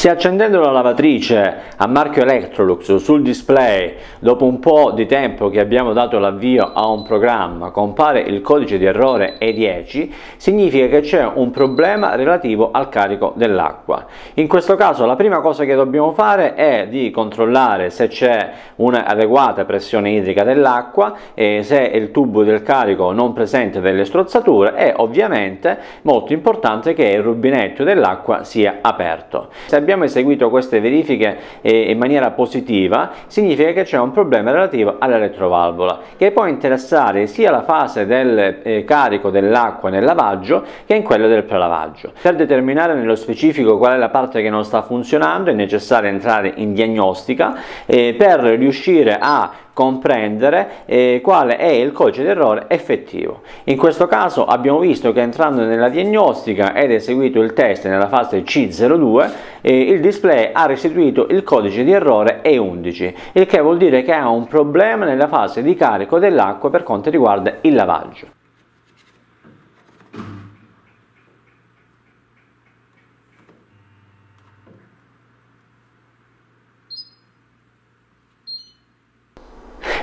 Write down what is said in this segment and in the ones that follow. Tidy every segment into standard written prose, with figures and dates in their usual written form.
Se accendendo la lavatrice a marchio Electrolux sul display, dopo un po' di tempo che abbiamo dato l'avvio a un programma, compare il codice di errore E10, significa che c'è un problema relativo al carico dell'acqua. In questo caso la prima cosa che dobbiamo fare è di controllare se c'è un'adeguata pressione idrica dell'acqua, se il tubo del carico non presenta delle strozzature e ovviamente molto importante che il rubinetto dell'acqua sia aperto. Se abbiamo eseguito queste verifiche in maniera positiva, significa che c'è un problema relativo all'elettrovalvola, che può interessare sia la fase del carico dell'acqua nel lavaggio che in quella del prelavaggio. Per determinare nello specifico qual è la parte che non sta funzionando è necessario entrare in diagnostica per riuscire a comprendere quale è il codice d'errore effettivo. In questo caso abbiamo visto che entrando nella diagnostica ed eseguito il test nella fase C02, il display ha restituito il codice di errore E11, il che vuol dire che ha un problema nella fase di carico dell'acqua per quanto riguarda il lavaggio.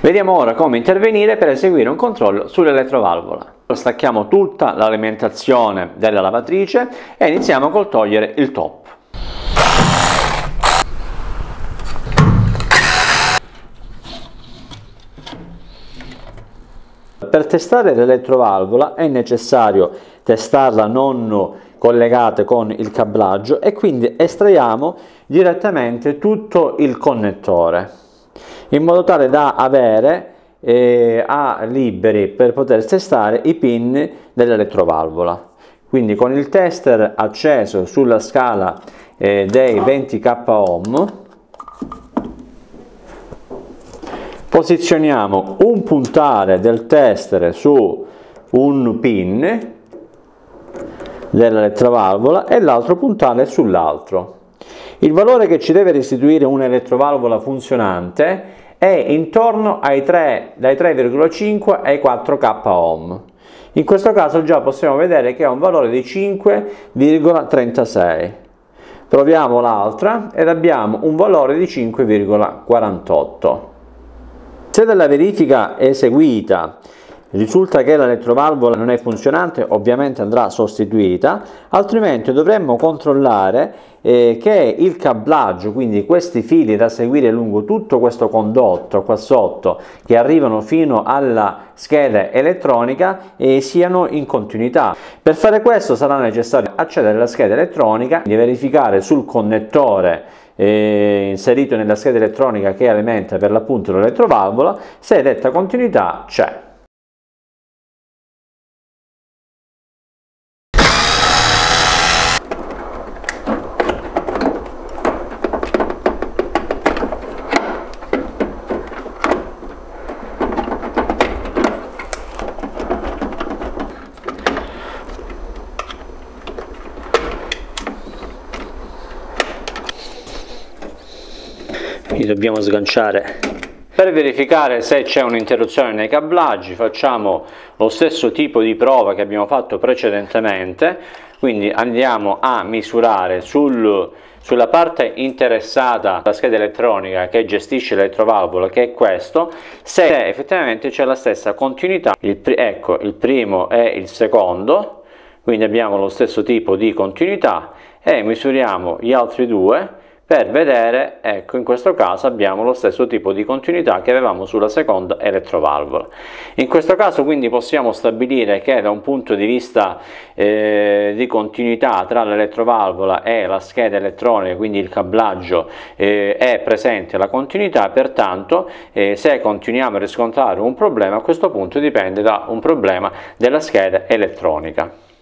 Vediamo ora come intervenire per eseguire un controllo sull'elettrovalvola. Stacchiamo tutta l'alimentazione della lavatrice e iniziamo col togliere il top. Per testare l'elettrovalvola è necessario testarla non collegate con il cablaggio e quindi estraiamo direttamente tutto il connettore, in modo tale da avere liberi per poter testare i pin dell'elettrovalvola. Quindi con il tester acceso sulla scala dei 20 k ohm posizioniamo un puntale del tester su un pin dell'elettrovalvola e l'altro puntale sull'altro. Il valore che ci deve restituire un'elettrovalvola funzionante è intorno dai 3,5 ai 4 k ohm. In questo caso già possiamo vedere che ha un valore di 5,36. Proviamo l'altra ed abbiamo un valore di 5,48. Se dalla verifica eseguita risulta che l'elettrovalvola non è funzionante, ovviamente andrà sostituita, altrimenti dovremmo controllare che il cablaggio, quindi questi fili da seguire lungo tutto questo condotto qua sotto che arrivano fino alla scheda elettronica siano in continuità. Per fare questo sarà necessario accedere alla scheda elettronica e verificare sul connettore inserito nella scheda elettronica che alimenta per l'appunto l'elettrovalvola se detta continuità c'è. Quindi dobbiamo sganciare. Per verificare se c'è un'interruzione nei cablaggi facciamo lo stesso tipo di prova che abbiamo fatto precedentemente, quindi andiamo a misurare sulla parte interessata alla scheda elettronica che gestisce l'elettrovalvola, che è questo, se effettivamente c'è la stessa continuità. Ecco, il primo e il secondo, quindi abbiamo lo stesso tipo di continuità e misuriamo gli altri due per vedere, ecco, in questo caso abbiamo lo stesso tipo di continuità che avevamo sulla seconda elettrovalvola. In questo caso quindi possiamo stabilire che da un punto di vista di continuità tra l'elettrovalvola e la scheda elettronica, quindi il cablaggio, è presente la continuità, pertanto se continuiamo a riscontrare un problema, a questo punto dipende da un problema della scheda elettronica.